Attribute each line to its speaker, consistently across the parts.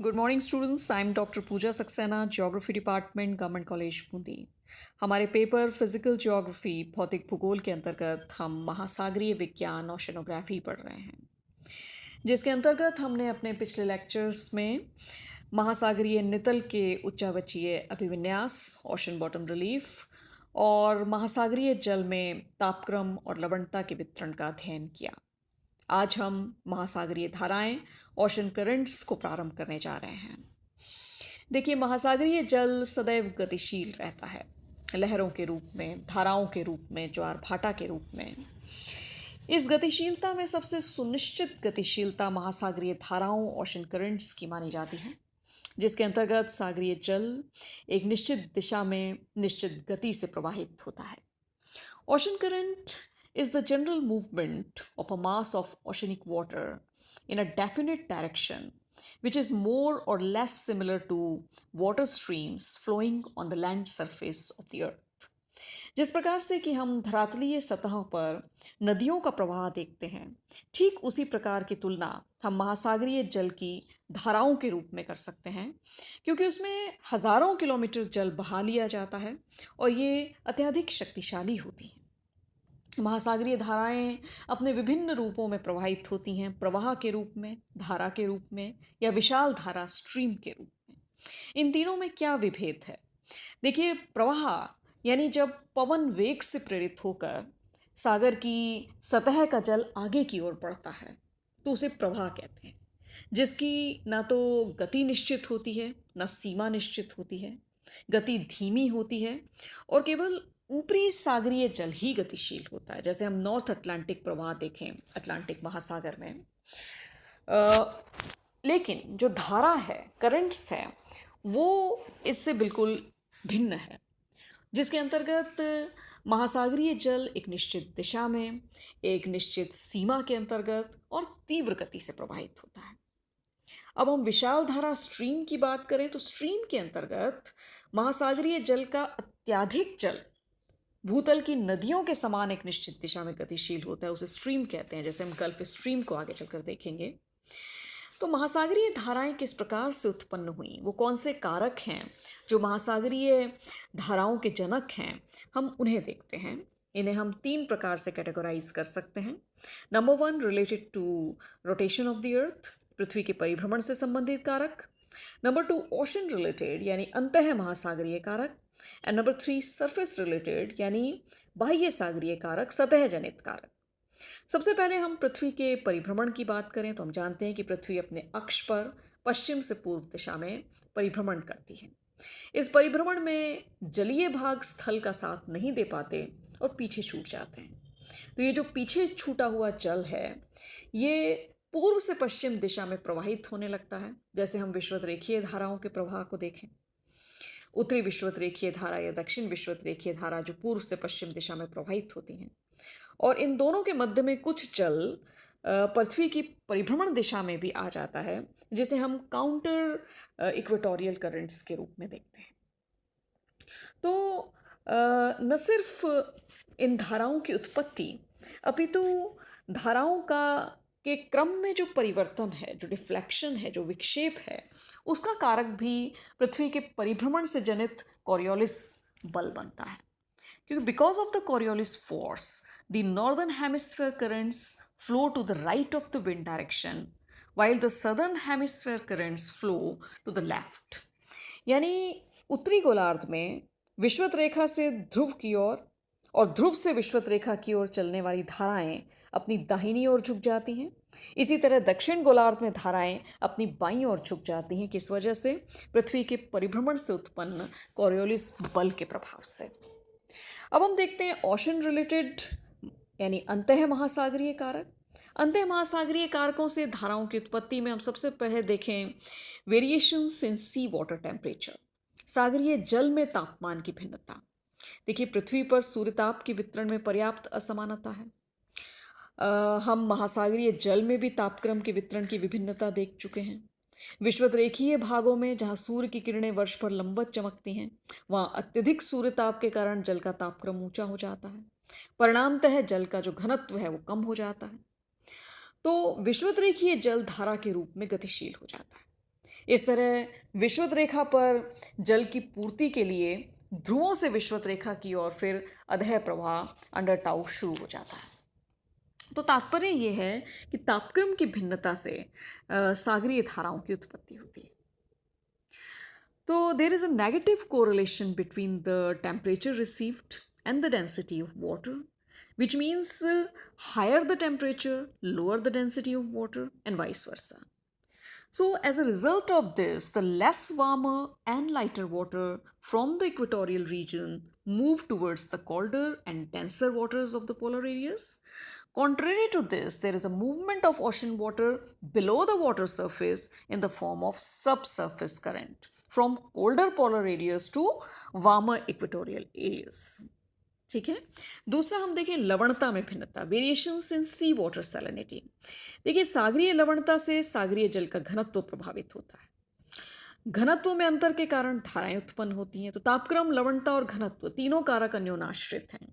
Speaker 1: Good morning students, I am doctor Pooja Saxena, geography department, government college Bundi. हमारे paper physical geography भौतिक भूगोल के अंतर्गत हम महासागरीय विज्ञान ओशनोग्राफी पढ़ रहे हैं, जिसके अंतर्गत हमने अपने पिछले लेक्चर्स में महासागरीय नितल के उच्चावचीय अभिविन्यास, ओशन बॉटम रिलीफ और महासागरीय जल में तापक्रम और लवणता के वितरण का अध्ययन किया। आज हम महासागरीय धाराएं, ओशन करंट्स को प्रारंभ करने जा रहे हैं। देखिए, महासागरीय जल सदैव गतिशील रहता है, लहरों के रूप में, धाराओं के रूप में, ज्वार भाटा के रूप में। इस गतिशीलता में सबसे सुनिश्चित गतिशीलता महासागरीय धाराओं, ओशन करंट्स की मानी जाती है, जिसके अंतर्गत सागरीय जल एक निश्चित दिशा में निश्चित गति से प्रवाहित होता है। Ocean current is the general movement of a mass of oceanic water in a definite direction, which is more or less similar to water streams flowing on the land surface of the earth. जिस प्रकार से कि हम धरातलीय सतहों पर नदियों का प्रवाह देखते हैं, ठीक उसी प्रकार की तुलना हम महासागरीय जल की धाराओं के रूप में कर सकते हैं, क्योंकि उसमें हजारों किलोमीटर जल बहा लिया जाता है और ये अत्यधिक शक्तिशाली होती हैं। महासागरीय धाराएं अपने विभिन्न रूपों में प्रवाहित होती हैं, प्रवाह के रूप में, धारा के रूप में या विशाल धारा स्ट्रीम के रूप में। इन तीनों में क्या विभेद है? देखिए, प्रवाह यानी जब पवन वेग से प्रेरित होकर सागर की सतह का जल आगे की ओर बढ़ता है तो उसे प्रवाह कहते हैं, जिसकी ना तो गति निश्चित होती है, ना सीमा निश्चित होती है। गति धीमी होती है और केवल ऊपरी सागरीय जल ही गतिशील होता है। जैसे हम नॉर्थ अटलांटिक प्रवाह देखें अटलांटिक महासागर में, लेकिन जो धारा है, करंट्स है, वो इससे बिल्कुल भिन्न है, जिसके अंतर्गत महासागरीय जल एक निश्चित दिशा में, एक निश्चित सीमा के अंतर्गत और तीव्र गति से प्रवाहित होता है। अब हम विशाल धारा स्ट्रीम की बात करें तो स्ट्रीम के अंतर्गत महासागरीय जल का अत्यधिक जल भूतल की नदियों के समान एक निश्चित दिशा में गतिशील होता है, उसे स्ट्रीम कहते हैं। जैसे हम गल्फ स्ट्रीम को आगे चलकर देखेंगे। तो महासागरीय धाराएं किस प्रकार से उत्पन्न हुई, वो कौन से कारक हैं जो महासागरीय धाराओं के जनक हैं, हम उन्हें देखते हैं। इन्हें हम तीन प्रकार से कैटेगराइज कर सकते हैं। Number 1, related to rotation of the earth, पृथ्वी के परिभ्रमण से संबंधित कारक। नंबर 2, ओशन रिलेटेड यानी अंतः महासागरीय कारक। एंड नंबर 3, सरफेस रिलेटेड यानी बाह्य सागरीय कारक, सतह जनित कारक। सबसे पहले हम पृथ्वी के परिभ्रमण की बात करें तो हम जानते हैं कि पृथ्वी अपने अक्ष पर पश्चिम से पूर्व दिशा में परिभ्रमण करती है। इस परिभ्रमण में जलीय भाग स्थल का साथ नहीं दे पाते और पीछे छूट जाते हैं। तो ये जो पीछे छूटा हुआ जल है, ये पूर्व से पश्चिम दिशा में प्रवाहित होने लगता है। जैसे हम विषुवत रेखीय धाराओं के प्रवाह को देखें, उत्तरी विषुवत रेखीय धारा या दक्षिण विषुवत रेखीय धारा जो पूर्व से पश्चिम दिशा में प्रवाहित होती हैं, और इन दोनों के मध्य में कुछ जल पृथ्वी की परिभ्रमण दिशा में भी आ जाता है, जिसे हम काउंटर इक्वेटोरियल करंट्स के रूप में देखते हैं। तो न सिर्फ इन धाराओं की उत्पत्ति, अपितु धाराओं का के क्रम में जो परिवर्तन है, जो डिफ्लेक्शन है, जो विक्षेप है, उसका कारक भी पृथ्वी के परिभ्रमण से जनित कॉरियोलिस बल बनता है। क्योंकि because of the Coriolis force the northern hemisphere currents flow to the right of the wind direction while the southern hemisphere currents flow to the left। यानी उत्तरी गोलार्ध में विषुवत रेखा से ध्रुव की ओर और ध्रुव से विषुवत रेखा की ओर चलने वाली धाराएं अपनी दाहिनी ओर झुक जाती हैं। इसी तरह दक्षिण गोलार्ध में धाराएं अपनी बाईं ओर झुक जाती हैं, किस वजह से? पृथ्वी के परिभ्रमण से उत्पन्न कॉरियोलिस बल के प्रभाव से। अब हम देखते हैं ओशन रिलेटेड यानी अंतः महासागरीय कारक। अंतः महासागरीय कारकों से धाराओं की उत्पत्ति में हम सबसे पहले देखें variations in sea water temperature, सागरीय जल में तापमान की भिन्नता। देखिए, पृथ्वी पर सूर्यताप के वितरण में पर्याप्त असमानता है। हम महासागरीय जल में भी तापक्रम के वितरण की विभिन्नता देख चुके हैं। विषुवत रेखीय भागों में जहाँ सूर्य की किरणें वर्ष भर लंबवत चमकती हैं, वहाँ अत्यधिक सूर्यताप के कारण जल का तापक्रम ऊंचा हो जाता है। परिणामतः जल का जो घनत्व है वो कम हो जाता है। तो विषुवत रेखीय जल धारा के रूप में गतिशील हो जाता है। इस तरह विषुवत रेखा पर जल की पूर्ति के लिए ध्रुवों से विषुवत रेखा की ओर फिर अधः प्रवाह अंडर टाउ शुरू हो जाता है। तो तात्पर्य ये है कि तापक्रम की भिन्नता से सागरीय धाराओं की उत्पत्ति होती है। तो there is a negative correlation between the temperature received and the density of water, which means higher the temperature, lower the density of water, and vice versa. So, as a result of this, the less warmer and lighter water from the equatorial region move towards the colder and denser waters of the polar areas. Contrary to this, there is a movement of ocean water below the water surface in the form of subsurface current from colder polar areas to warmer equatorial areas. ठीक है। दूसरा हम देखें लवणता में भिन्नता, variations in sea water salinity. देखिए सागरीय लवणता से सागरीय जल का घनत्व प्रभावित होता है। घनत्व में अंतर के कारण धाराएं उत्पन्न होती हैं। तो तापक्रम, लवणता और घनत्व तीनों कारक अन्योनाश्रित हैं।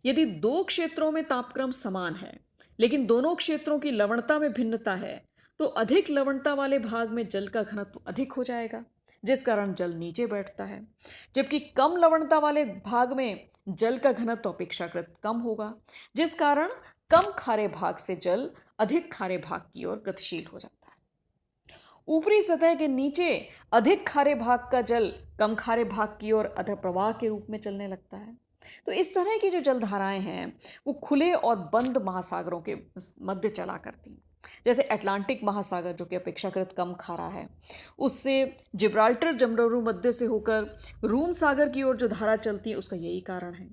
Speaker 1: यदि दो क्षेत्रों में तापक्रम समान है लेकिन दोनों क्षेत्रों की लवणता में भिन्नता है तो अधिक लवणता वाले भाग में जल का घनत्व अधिक हो जाएगा, जिस कारण जल नीचे बैठता है, जबकि कम लवणता वाले भाग में जल का घनत्व अपेक्षाकृत कम होगा, जिस कारण कम खारे भाग से जल अधिक खारे भाग की ओर गतिशील हो जाता है। ऊपरी सतह के नीचे अधिक खारे भाग का जल कम खारे भाग की ओर अधः प्रवाह के रूप में चलने लगता है। तो इस तरह की जो जलधाराएं हैं वो खुले और बंद महासागरों के मध्य चला करती हैं। जैसे अटलांटिक महासागर जो कि अपेक्षाकृत कम खारा है, उससे जिब्राल्टर जमरूरू मध्य से होकर रूम सागर की ओर जो धारा चलती है उसका यही कारण है।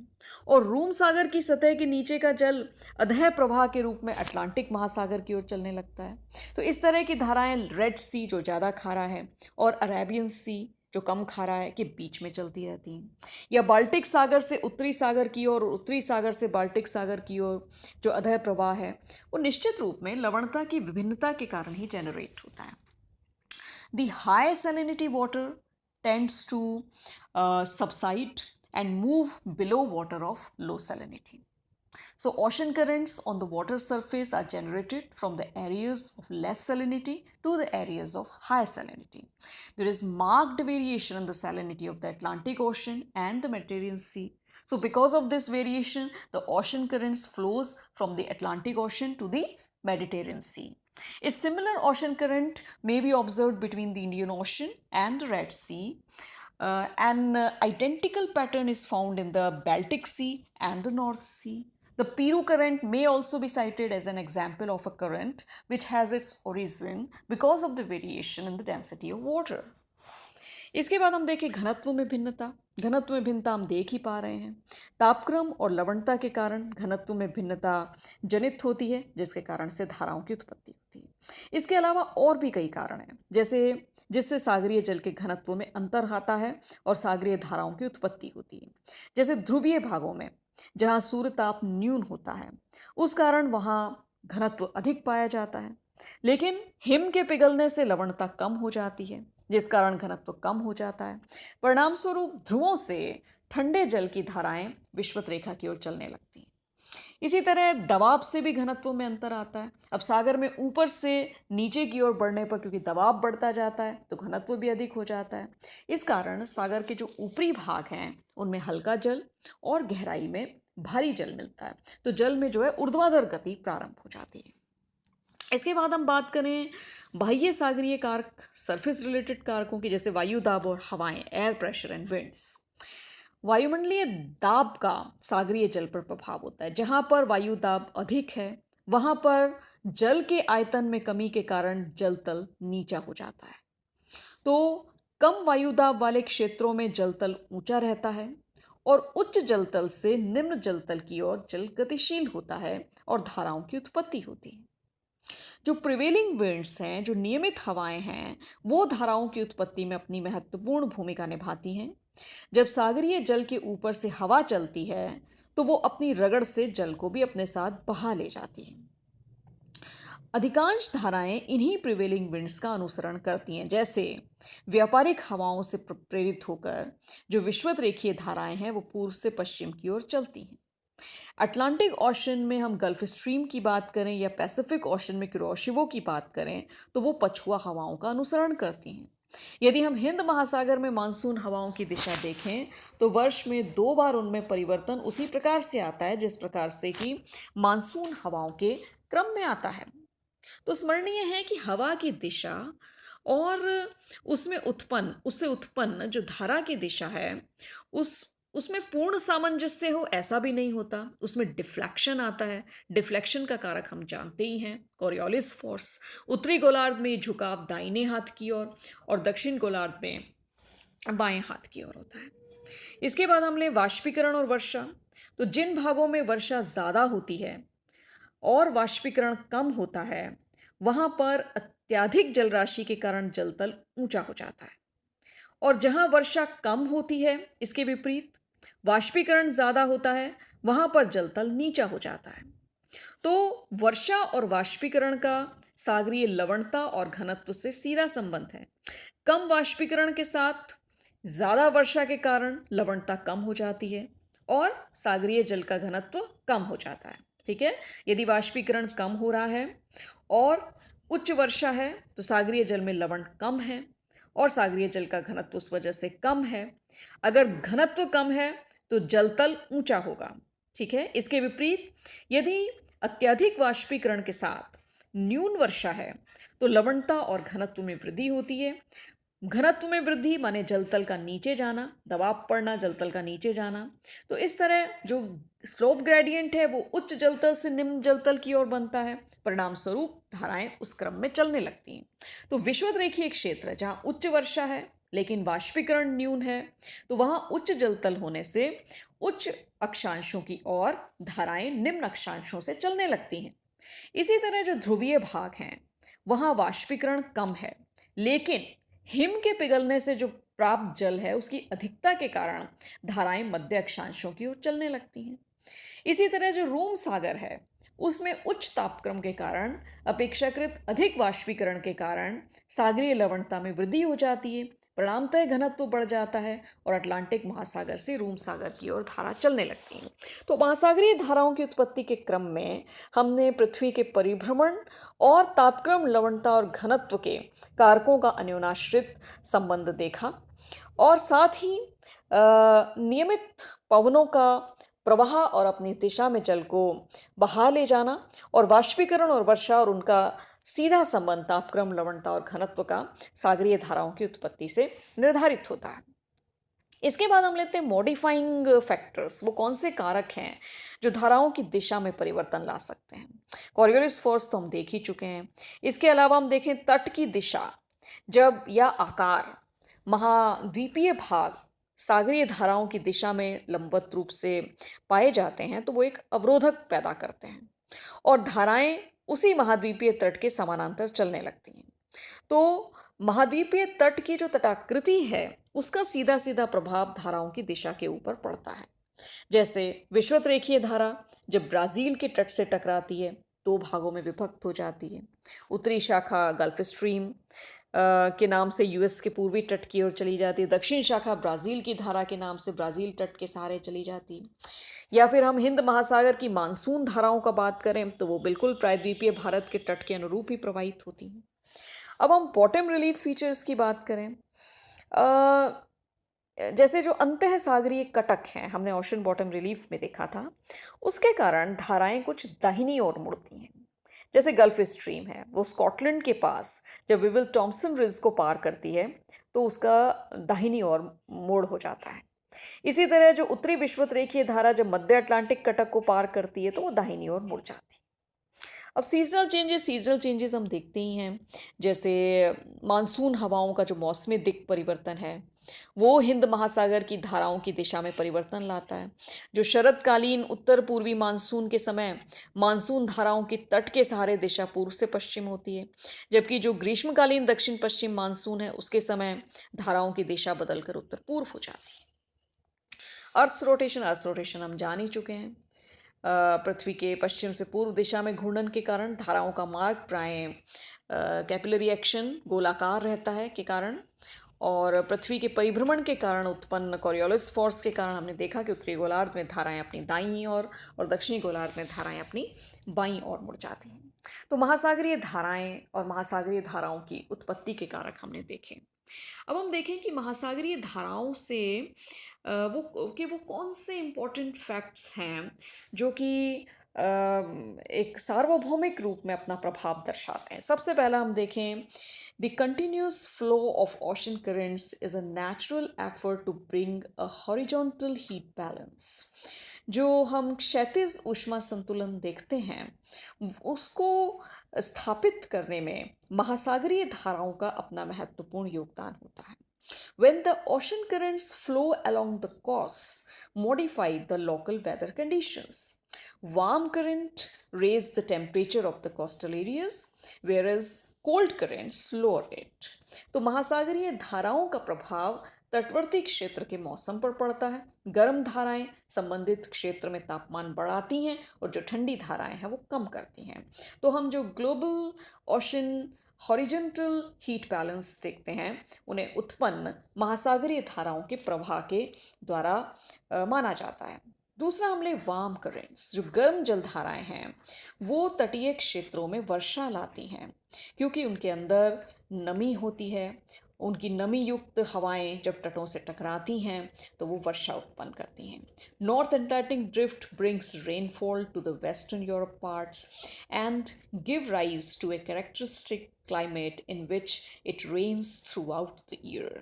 Speaker 1: और रूम सागर की सतह के नीचे का जल अधः प्रवाह के रूप में अटलांटिक महासागर की ओर चलने लगता है। तो इस तरह की धाराएं रेड सी जो ज़्यादा खारा है और अरेबियन सी जो कम खारा है के बीच में चलती रहती हैं, या बाल्टिक सागर से उत्तरी सागर की ओर और उत्तरी सागर से बाल्टिक सागर की ओर जो अधः प्रवाह है वो निश्चित रूप में लवणता की विभिन्नता के कारण ही जनरेट होता है। The high salinity water tends to subside and move below water of low salinity. So ocean currents on the water surface are generated from the areas of less salinity to the areas of high salinity. There is marked variation in the salinity of the Atlantic Ocean and the Mediterranean Sea. So because of this variation, the ocean currents flows from the Atlantic Ocean to the Mediterranean Sea. A similar ocean current may be observed between the Indian Ocean and the Red Sea. An identical pattern is found in the Baltic Sea and the North Sea. The Peru current may also be cited as an example of a current which has its origin because of the variation in the density of water. इसके बाद हम देखें घनत्व में भिन्नता। घनत्व में भिन्नता हम देख ही पा रहे हैं, तापक्रम और लवणता के कारण घनत्व में भिन्नता जनित होती है, जिसके कारण से धाराओं की उत्पत्ति होती है। इसके अलावा और भी कई कारण हैं, जैसे जिससे सागरीय जल के घनत्व में अंतर आता है और सागरीय धाराओं की उत्पत्ति होती है। जैसे ध्रुवीय भागों में जहाँ सूर्य ताप न्यून होता है उस कारण वहाँ घनत्व अधिक पाया जाता है, लेकिन हिम के पिघलने से लवणता कम हो जाती है, जिस कारण घनत्व कम हो जाता है। परिणाम स्वरूप ध्रुवों से ठंडे जल की धाराएं विषुवत रेखा की ओर चलने लगती हैं। इसी तरह दबाव से भी घनत्व में अंतर आता है। अब सागर में ऊपर से नीचे की ओर बढ़ने पर क्योंकि दबाव बढ़ता जाता है तो घनत्व भी अधिक हो जाता है। इस कारण सागर के जो ऊपरी भाग हैं उनमें हल्का जल और गहराई में भारी जल मिलता है, तो जल में जो है ऊर्ध्वाधर गति प्रारंभ हो जाती है। इसके बाद हम बात करें बाह्य सागरीय कारक, सरफेस रिलेटेड कारकों की, जैसे वायु दाब और हवाएं, एयर प्रेशर एंड विंड्स। वायुमंडलीय दाब का सागरीय जल पर प्रभाव होता है। जहाँ पर वायु दाब अधिक है वहाँ पर जल के आयतन में कमी के कारण जल तल नीचा हो जाता है। तो कम वायु दाब वाले क्षेत्रों में जल तल ऊंचा रहता है और उच्च जल तल से निम्न जल तल की ओर जल गतिशील होता है और धाराओं की उत्पत्ति होती है। जो प्रिवेलिंग विंड्स हैं, जो नियमित हवाएं हैं, वो धाराओं की उत्पत्ति में अपनी महत्वपूर्ण भूमिका निभाती हैं। जब सागरीय जल के ऊपर से हवा चलती है तो वो अपनी रगड़ से जल को भी अपने साथ बहा ले जाती है। अधिकांश धाराएं इन्हीं प्रिवेलिंग विंड्स का अनुसरण करती हैं, जैसे व्यापारिक हवाओं से प्रेरित होकर जो विषुवत रेखीय धाराएं हैं वो पूर्व से पश्चिम की ओर चलती हैं। अटलांटिक ओशन में हम गल्फ स्ट्रीम की बात करें या पैसिफिक ओशन में कुरोशिवो की बात करें तो वो पछुआ हवाओं का अनुसरण करती हैं। यदि हम हिंद महासागर में मानसून हवाओं की दिशा देखें तो वर्ष में 2 बार उनमें परिवर्तन उसी प्रकार से आता है जिस प्रकार से कि मानसून हवाओं के क्रम में आता है। तो स्मरणीय है कि हवा की दिशा और उससे उत्पन्न जो धारा की दिशा है उस उसमें पूर्ण सामंजस्य हो ऐसा भी नहीं होता। उसमें डिफ्लेक्शन आता है। डिफ्लेक्शन का कारक हम जानते ही हैं, कॉरियोलिस फोर्स। उत्तरी गोलार्ध में झुकाव दाहिने हाथ की ओर और दक्षिण गोलार्ध में बाएं हाथ की ओर होता है। इसके बाद हम लें वाष्पीकरण और वर्षा। तो जिन भागों में वर्षा ज्यादा होती है और वाष्पीकरण कम होता है वहां पर अत्यधिक जलराशि के कारण जलतल ऊंचा हो जाता है, और जहां वर्षा कम होती है इसके विपरीत वाष्पीकरण ज्यादा होता है वहां पर जलतल नीचा हो जाता है। तो वर्षा और वाष्पीकरण का सागरीय लवणता और घनत्व से सीधा संबंध है। कम वाष्पीकरण के साथ ज्यादा वर्षा के कारण लवणता कम हो जाती है और सागरीय जल का घनत्व कम हो जाता है। ठीक है, यदि वाष्पीकरण कम हो रहा है और उच्च वर्षा है तो सागरीय जल में लवण कम है और सागरीय जल का घनत्व उस वजह से कम है। अगर घनत्व कम है तो जलतल ऊंचा होगा। ठीक है, इसके विपरीत यदि अत्यधिक वाष्पीकरण के साथ न्यून वर्षा है तो लवणता और घनत्व में वृद्धि होती है। घनत्व में वृद्धि माने जलतल का नीचे जाना, दबाव पड़ना, जलतल का नीचे जाना। तो इस तरह जो स्लोप ग्रेडियंट है वो उच्च जलतल से निम्न जलतल की ओर बनता है। परिणाम स्वरूप धाराएं उस क्रम में चलने लगती हैं। तो विषुवत रेखीय क्षेत्र जहां उच्च वर्षा है लेकिन वाष्पीकरण न्यून है तो वहां उच्च जलतल होने से उच्च अक्षांशों की ओर धाराएं निम्न अक्षांशों से चलने लगती हैं। इसी तरह जो ध्रुवीय भाग हैं वहां वाष्पीकरण कम है लेकिन हिम के पिघलने से जो प्राप्त जल है उसकी अधिकता के कारण धाराएं मध्य अक्षांशों की ओर चलने लगती हैं। इसी तरह जो रोम सागर है उसमें उच्च तापक्रम के कारण अपेक्षाकृत अधिक वाष्पीकरण के कारण सागरीय लवणता में वृद्धि हो जाती है। परिणामतः घनत्व बढ़ जाता है और अटलांटिक महासागर से रोम सागर की ओर धारा चलने लगती है। तो महासागरीय धाराओं की उत्पत्ति के क्रम में हमने पृथ्वी के परिभ्रमण और तापक्रम, लवणता और घनत्व के कारकों का अन्योनाश्रित संबंध देखा और साथ ही नियमित पवनों का प्रवाह और अपनी दिशा में जल को बहा ले जाना और वाष्पीकरण और वर्षा और उनका सीधा संबंध तापक्रम, लवणता और घनत्व का सागरीय धाराओं की उत्पत्ति से निर्धारित होता है। इसके बाद हम लेते हैं मॉडिफाइंग फैक्टर्स। वो कौन से कारक हैं जो धाराओं की दिशा में परिवर्तन ला सकते हैं। कॉरियोलिस फोर्स तो हम देख ही चुके हैं। इसके अलावा हम देखें तट की दिशा जब या आकार, महाद्वीपीय भाग सागरीय धाराओं की दिशा में लंबवत रूप से पाए जाते हैं तो वो एक अवरोधक पैदा करते हैं और धाराएं उसी महाद्वीपीय तट के समानांतर चलने लगती हैं। तो महाद्वीपीय तट की जो तटाकृति है उसका सीधा सीधा प्रभाव धाराओं की दिशा के ऊपर पड़ता है। जैसे विषुवत रेखीय धारा जब ब्राजील के तट से टकराती है 2 भागों में विभक्त हो जाती है। उत्तरी शाखा गल्फ स्ट्रीम के नाम से यूएस के पूर्वी तट की ओर चली जाती है। दक्षिण शाखा ब्राजील की धारा के नाम से ब्राजील तट के सहारे चली जाती है। या फिर हम हिंद महासागर की मानसून धाराओं का बात करें तो वो बिल्कुल प्रायद्वीपीय भारत के तट के अनुरूप ही प्रवाहित होती हैं। अब हम बॉटम रिलीफ फीचर्स की बात करें, जैसे जो अंतः सागरीय कटक हैं हमने ओशन बॉटम रिलीफ में देखा था, उसके कारण धाराएं कुछ दाहिनी ओर मुड़ती हैं। जैसे गल्फ स्ट्रीम है वो स्कॉटलैंड के पास जब विविल टॉम्सन रिज को पार करती है तो उसका दाहिनी ओर मोड़ हो जाता है। इसी तरह जो उत्तरी विषुवत रेखीय धारा जब मध्य अटलांटिक कटक को पार करती है तो वो दाहिनी ओर मुड़ जाती है। अब सीजनल चेंजेस हम देखते ही हैं। जैसे मानसून हवाओं का जो मौसमी दिक् परिवर्तन है वो हिंद महासागर की धाराओं की दिशा में परिवर्तन लाता है। जो शरदकालीन उत्तर पूर्वी मानसून के समय मानसून धाराओं की तट के सहारे दिशा पूर्व से पश्चिम होती है, जबकि जो ग्रीष्मकालीन दक्षिण पश्चिम मानसून है उसके समय धाराओं की दिशा बदलकर उत्तर पूर्व हो जाती है। अर्थ रोटेशन हम जान ही चुके हैं। पृथ्वी के पश्चिम से पूर्व दिशा में घूर्णन के कारण धाराओं का मार्ग प्राय कैपिलरी एक्शन गोलाकार रहता है के कारण, और पृथ्वी के परिभ्रमण के कारण उत्पन्न कॉरियोलिस फोर्स के कारण हमने देखा कि उत्तरी गोलार्ध में धाराएं अपनी दाईं ओर और दक्षिणी गोलार्ध में धाराएं अपनी बाईं ओर मुड़ जाती हैं। तो महासागरीय धाराएं और महासागरीय धाराओं की उत्पत्ति के कारक हमने देखे। अब हम देखें कि महासागरीय धाराओं से वो कौन से इम्पोर्टेंट फैक्ट्स हैं जो कि एक सार्वभौमिक रूप में अपना प्रभाव दर्शाते हैं। सबसे पहला हम देखें, the continuous flow of ocean currents is a natural effort to bring a horizontal heat balance. जो हम क्षैतिज ऊष्मा संतुलन देखते हैं उसको स्थापित करने में महासागरीय धाराओं का अपना महत्वपूर्ण योगदान होता है। When the ocean currents flow along the coasts, modify the local weather conditions. Warm current raise the temperature of the coastal areas, whereas cold currents lower it. तो महासागरीय धाराओं का प्रभाव तटवर्ती क्षेत्र के मौसम पर पड़ता है। गर्म धाराएं संबंधित क्षेत्र में तापमान बढ़ाती हैं और जो ठंडी धाराएं हैं वो कम करती हैं। तो हम जो global ocean horizontal heat balance देखते हैं उन्हें उत्पन्न महासागरीय धाराओं के प्रवाह के द्वारा माना जाता है। दूसरा हमले वार्म करेंट्स, जो गर्म जल धाराएं हैं वो तटीय क्षेत्रों में वर्षा लाती हैं क्योंकि उनके अंदर नमी होती है। उनकी नमी युक्त हवाएं जब तटों से टकराती हैं तो वो वर्षा उत्पन्न करती हैं। North Atlantic drift brings rainfall to the western Europe parts and give rise to a characteristic climate in which it rains throughout the year.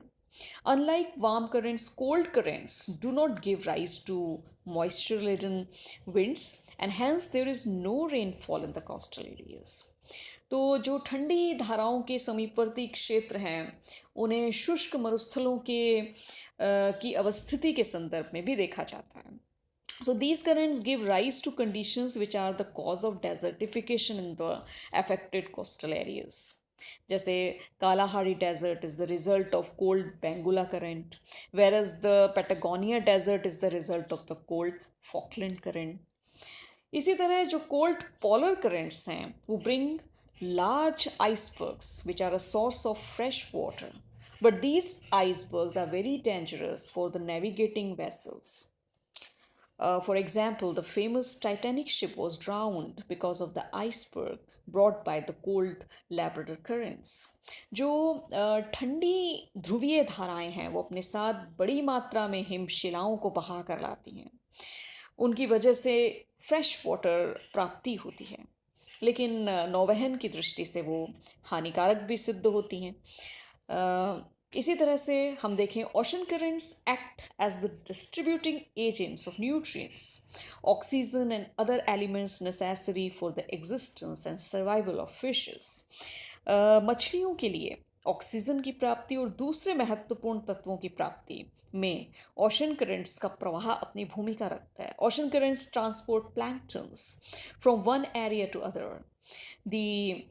Speaker 1: Unlike warm currents, cold currents do not give rise to moisture laden winds and hence there is no rainfall in the coastal areas. तो जो ठंडी धाराओं के समीपवर्ती क्षेत्र हैं उन्हें शुष्क मरुस्थलों की अवस्थिति के संदर्भ में भी देखा जाता है। So these currents give rise to conditions which are the cause of desertification in the affected coastal areas. जैसे Kalahari Desert is the result of cold Benguela current, whereas the Patagonia Desert is the result of the cold Falkland current. इसी तरह जो cold polar currents हैं वो bring large icebergs which are a source of fresh water. But these icebergs are very dangerous for the navigating vessels. For example, the famous Titanic ship was drowned because of the iceberg brought by the cold Labrador currents. जो ठंडी ध्रुवीय धाराएं हैं वो अपने साथ बड़ी मात्रा में हिमशिलाओं को बहा कर लाती हैं। उनकी वजह से फ्रेश वाटर प्राप्ति होती है, लेकिन नौवहन की दृष्टि से वो हानिकारक भी सिद्ध होती हैं। इसी तरह से हम देखें, ocean currents act as the distributing agents of nutrients, oxygen and other elements necessary for the existence and survival of fishes. मछलियों के लिए ऑक्सीजन की प्राप्ति और दूसरे महत्वपूर्ण तत्वों की प्राप्ति में ओशन करेंट्स का प्रवाह अपनी भूमिका रखता है। Ocean currents transport planktons from one area to other. The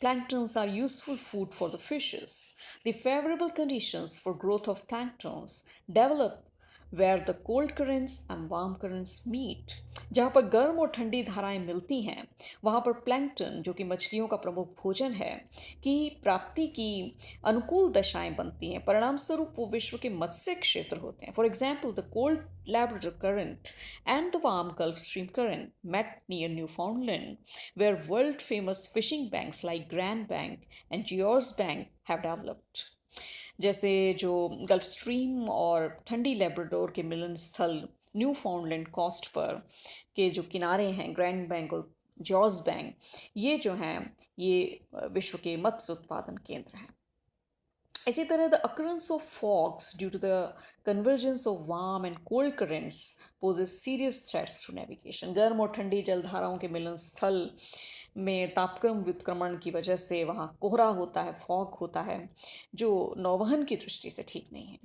Speaker 1: Planktons are useful food for the fishes. The favorable conditions for growth of planktons develop where the cold currents and warm currents meet. जहाँ पर गर्म और ठंडी धाराएं मिलती हैं वहाँ पर प्लैंकटन, जो कि मछलियों का प्रमुख भोजन है, की प्राप्ति की अनुकूल दशाएं बनती हैं। परिणाम स्वरूप वो विश्व के मत्स्य क्षेत्र होते हैं। For example, the cold Labrador current and the warm Gulf Stream current met near Newfoundland, where world famous fishing banks like Grand Bank and Georges Bank have developed. जैसे जो गल्फ स्ट्रीम और ठंडी लेब्राडोर के मिलन स्थल Newfoundland coast पर के जो किनारे हैं, ग्रैंड बैंक और जॉर्ज बैंक, ये जो हैं ये विश्व के मत्स्य उत्पादन केंद्र हैं। इसी तरह the occurrence of fogs due to the convergence of warm and cold currents poses serious threats to navigation. गर्म और ठंडी जलधाराओं के मिलन स्थल में तापक्रम व्युत्क्रमण की वजह से वहाँ कोहरा होता है, फॉग होता है, जो नौवहन की दृष्टि से ठीक नहीं है।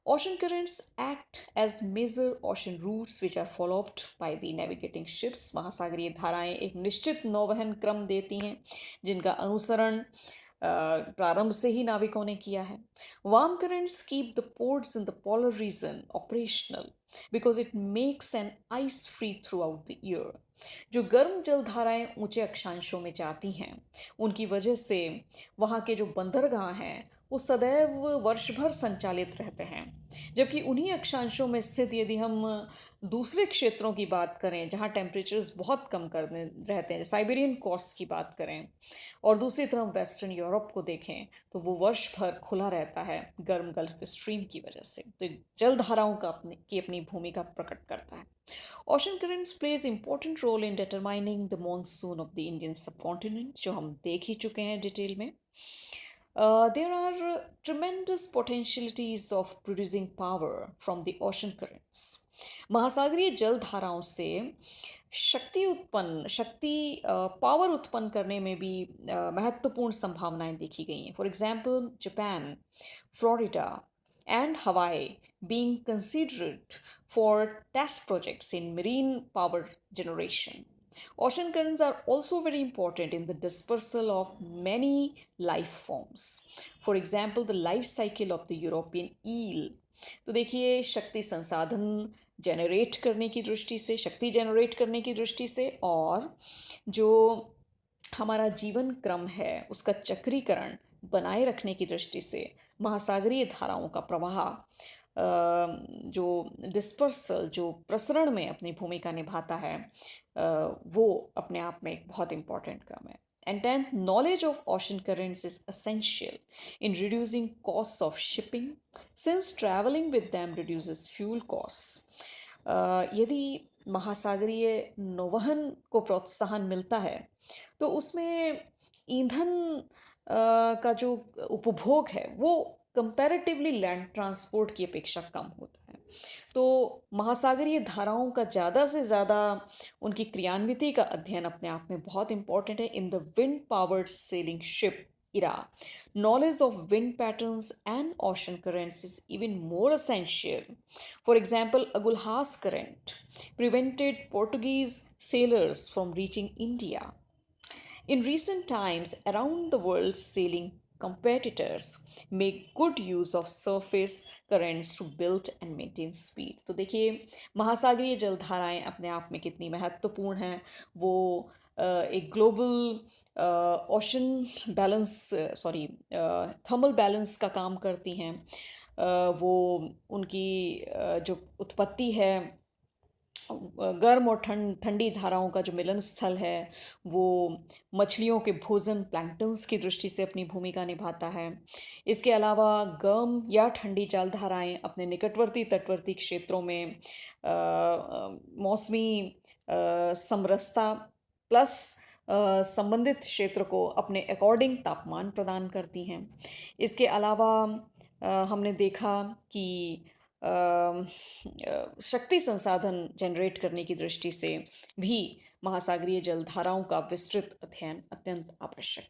Speaker 1: Ocean currents act as major ocean routes which are followed by the navigating ships. महासागरीय धाराएं एक निश्चित नौवहन क्रम देती हैं जिनका अनुसरण प्रारंभ से ही नाविकों ने किया है। Warm currents keep the ports in the polar region operational because it makes an ice free through out the year. जो गर्म जल धाराएं ऊंचे अक्षांशों में जाती हैं उनकी वजह से वहाँ के जो बंदरगाह हैं वो सदैव वर्ष भर संचालित रहते हैं, जबकि उन्हीं अक्षांशों में स्थित यदि हम दूसरे क्षेत्रों की बात करें जहाँ टेम्परेचर्स बहुत कम करने रहते हैं, साइबेरियन कॉस्ट की बात करें और दूसरी तरफ वेस्टर्न यूरोप को देखें तो वो वर्ष भर खुला रहता है गर्म गल्फ स्ट्रीम की वजह से। तो ये जल धाराओं का अपनी भूमिका प्रकट करता है। Ocean currents plays important role in determining the monsoon of the Indian subcontinent, जो हम देख ही चुके हैं डिटेल में। There are tremendous potentialities of producing power from the ocean currents. महासागरीय जल धाराओं से शक्ति पावर उत्पन्न करने में भी महत्वपूर्ण संभावनाएं देखी गई हैं। For example Japan, Florida and Hawaii being considered for test projects in marine power generation. Ocean currents are also very important in the dispersal of many life forms. For example, the life cycle of the European eel. तो देखिए शक्ति संसाधन generate करने की दृष्टि से, शक्ति generate करने की दृष्टि से, और जो हमारा जीवन क्रम है उसका चक्रीकरण बनाए रखने की दृष्टि से महासागरीय धाराओं का प्रवाह जो डिस्पर्सल, जो प्रसरण में अपनी भूमिका निभाता है, वो अपने आप में एक बहुत इम्पॉर्टेंट क्रम है। And 10th, knowledge of ocean currents is essential in reducing costs of shipping, since traveling with them reduces fuel costs. यदि महासागरीय नौवहन को प्रोत्साहन मिलता है तो उसमें ईंधन का जो उपभोग है वो कंपैरेटिवली लैंड ट्रांसपोर्ट की अपेक्षा कम होता है। तो महासागरीय धाराओं का ज़्यादा से ज़्यादा उनकी क्रियान्विति का अध्ययन अपने आप में बहुत इम्पॉर्टेंट है। In the wind powered selling ship era, knowledge of wind patterns and ocean currents is even more essential. For example, Agulhas current prevented Portuguese sailors from reaching India. In recent times, around the world, sailing competitors make good use of surface currents to build and maintain speed. तो देखिए महासागरीय जलधाराएं अपने आप में कितनी महत्वपूर्ण हैं। वो एक global ocean balance, thermal balance का काम करती हैं। वो उनकी जो उत्पत्ति है गर्म और ठंडी धाराओं का जो मिलन स्थल है वो मछलियों के भोजन प्लैंक्टन्स की दृष्टि से अपनी भूमिका निभाता है। इसके अलावा गर्म या ठंडी जलधाराएं अपने निकटवर्ती तटवर्ती क्षेत्रों में मौसमी समरसता प्लस संबंधित क्षेत्र को अपने अकॉर्डिंग तापमान प्रदान करती हैं। इसके अलावा हमने देखा कि शक्ति संसाधन जनरेट करने की दृष्टि से भी महासागरीय जलधाराओं का विस्तृत अध्ययन अत्यंत आवश्यक है।